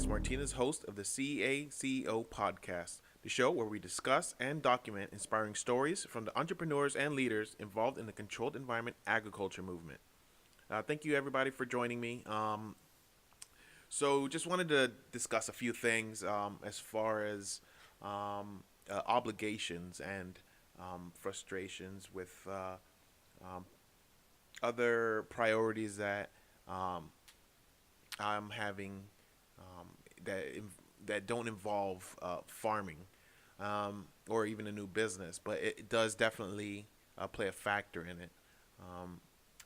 is Martinez, host of the C.E.O. podcast, the show where we discuss and document inspiring stories from the entrepreneurs and leaders involved in the controlled environment agriculture movement. Thank you, everybody, for joining me. Just wanted to discuss a few things as far as obligations and frustrations with um, other priorities that um, I'm having um, that don't involve farming or even a new business, but it does definitely play a factor in it. Um,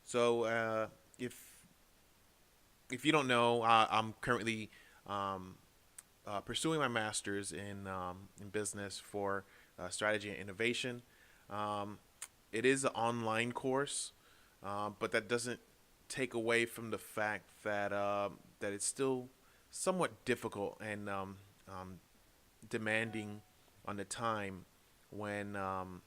so if you don't know, I'm currently um, pursuing my master's in business for strategy and innovation. Um, it is an online course, but that doesn't take away from the fact that that it's still somewhat difficult and demanding on the time when um,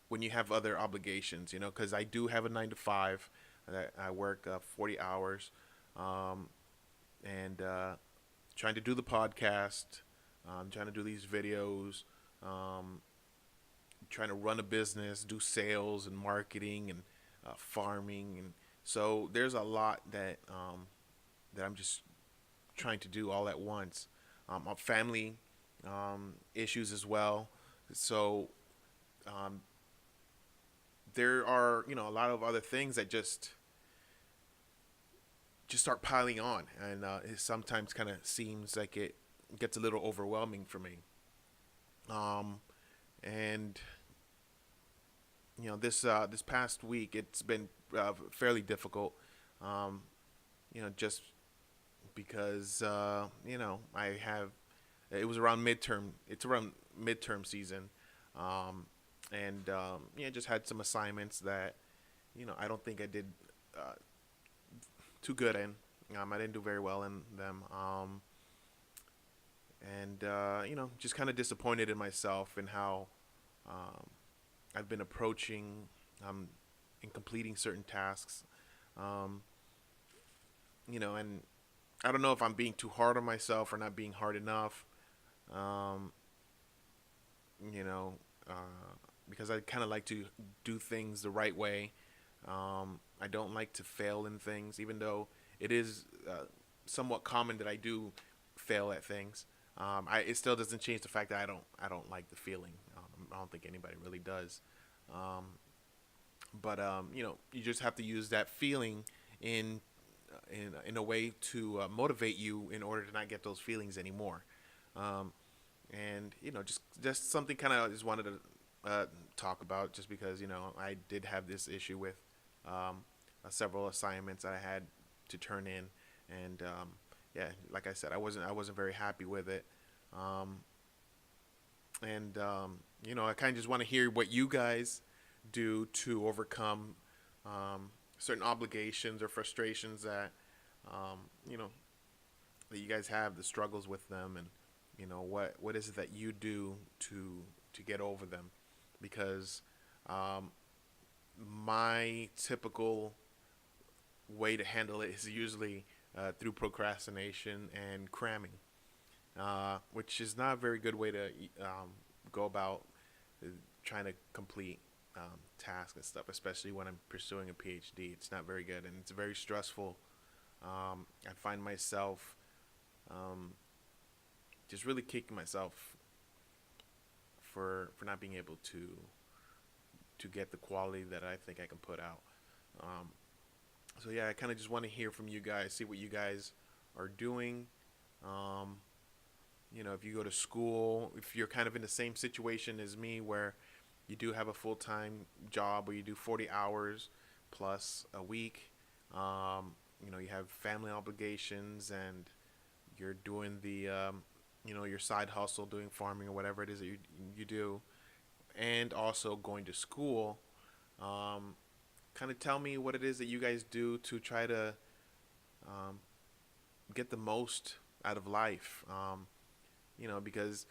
when you have other obligations. You know, because I do have a 9 to 5. That I work 40 hours, um, and trying to do the podcast, trying to do these videos, um, trying to run a business, do sales and marketing and farming, and so there's a lot that I'm just trying to do all at once. Family issues as well. So um, there are a lot of other things that just start piling on, and it sometimes kind of seems like it gets a little overwhelming for me. Um, and this past week it's been fairly difficult. Um, just because I have it was around midterm. It's around midterm season, um, and just had some assignments that I don't think I did uh, too good in. I didn't do very well in them, and just kind of disappointed in myself and how um, I've been approaching and completing certain tasks. Um, and I don't know if I'm being too hard on myself or not being hard enough. Um, you know, because I kind of like to do things the right way. I don't like to fail in things, even though it is somewhat common that I do fail at things. It still doesn't change the fact that I don't like the feeling. I don't think anybody really does. Um, but you just have to use that feeling in in a way to motivate you in order to not get those feelings anymore. Um, and just something kind of just wanted to talk about, just because I did have this issue with several assignments that I had to turn in, and yeah, like I said, I wasn't very happy with it. Um, and I kind of just want to hear what you guys do to overcome certain obligations or frustrations that um, you know that you guys have, the struggles with them, and what is it that you do to get over them, because um, my typical way to handle it is usually through procrastination and cramming, which is not a very good way to go about uh, trying to complete tasks and stuff, especially when I'm pursuing a PhD. It's not very good, and it's very stressful. I find myself um, just really kicking myself for not being able to get the quality that I think I can put out. Um, so yeah, I kind of just want to hear from you guys, see what you guys are doing. Um, if you go to school, if you're kind of in the same situation as me, where you do have a full-time job where you do 40 hours plus a week. You have family obligations, and you're doing your side hustle, doing farming or whatever it is that you do, and also going to school. Um, Kind of tell me what it is that you guys do to try to um, get the most out of life. Because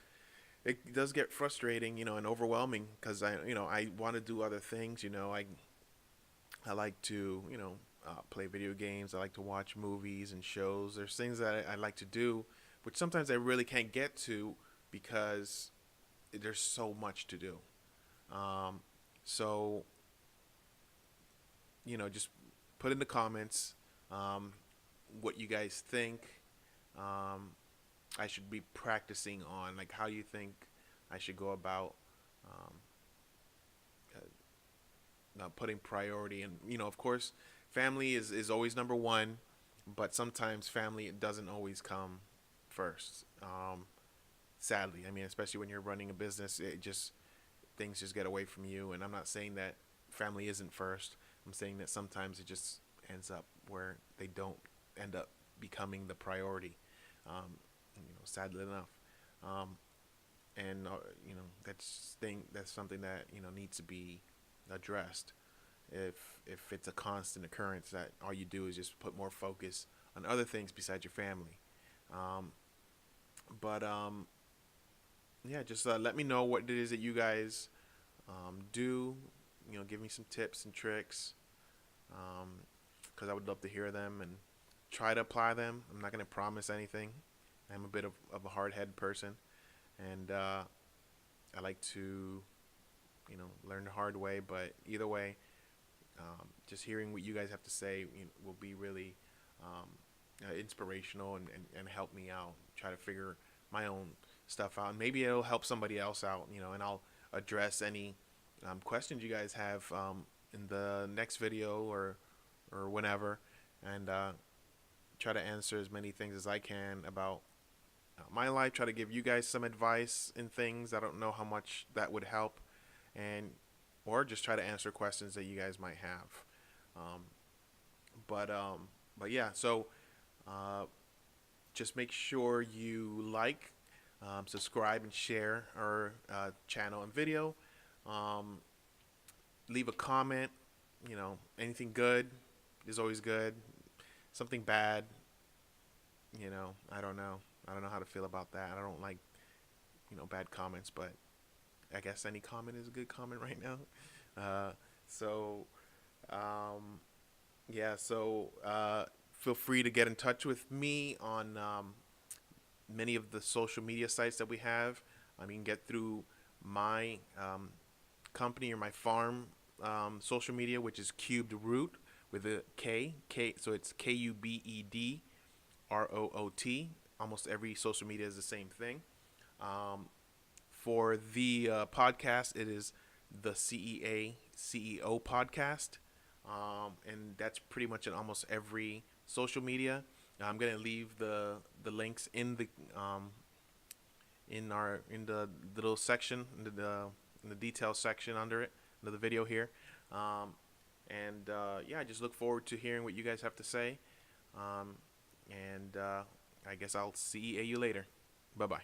it does get frustrating, and overwhelming, because I want to do other things. I like to, play video games. I like to watch movies and shows. There's things that I like to do, which sometimes I really can't get to because there's so much to do. Um, so just put in the comments um, what you guys think um, I should be practicing on. Like, how you think I should go about um, putting priority. And of course, family is always number one, but sometimes family doesn't always come first. Sadly, I mean, especially when you're running a business, it just things just get away from you. And I'm not saying that family isn't first. I'm saying that sometimes it just ends up where they don't end up becoming the priority. Sadly enough. Um, and that's something that needs to be addressed. If it's a constant occurrence, that all you do is just put more focus on other things besides your family. Um, but yeah, just let me know what it is that you guys do. Give me some tips and tricks, because I would love to hear them and try to apply them. I'm not going to promise anything. I'm a bit of a hard headed person, and I like to learn the hard way. But either way, just hearing what you guys have to say will be really um, inspirational, and help me out try to figure my own stuff out, and maybe it'll help somebody else out, and I'll address any questions you guys have in the next video, or whenever, and try to answer as many things as I can about my life. Try to give you guys some advice in things. I don't know how much that would help, and or just try to answer questions that you guys might have. Um, but yeah, so uh, just make sure you like, subscribe, and share our channel and video. Um, Leave a comment. Anything good is always good. Something bad, I don't know. I don't know how to feel about that. I don't like, bad comments, but I guess any comment is a good comment right now. Uh, so, um, yeah, so feel free to get in touch with me on many of the social media sites that we have. You can get through my company or my farm social media, which is Cubed Root with a K. So it's KUBEDROOT. Almost every social media is the same thing. Um, for the podcast, it is the C.E.O. podcast, and that's pretty much in almost every social media. I'm gonna leave the links in the in the little section, in the details section under it, under the video here. Um, and yeah, I just look forward to hearing what you guys have to say. Um, and I guess I'll see you later. Bye bye.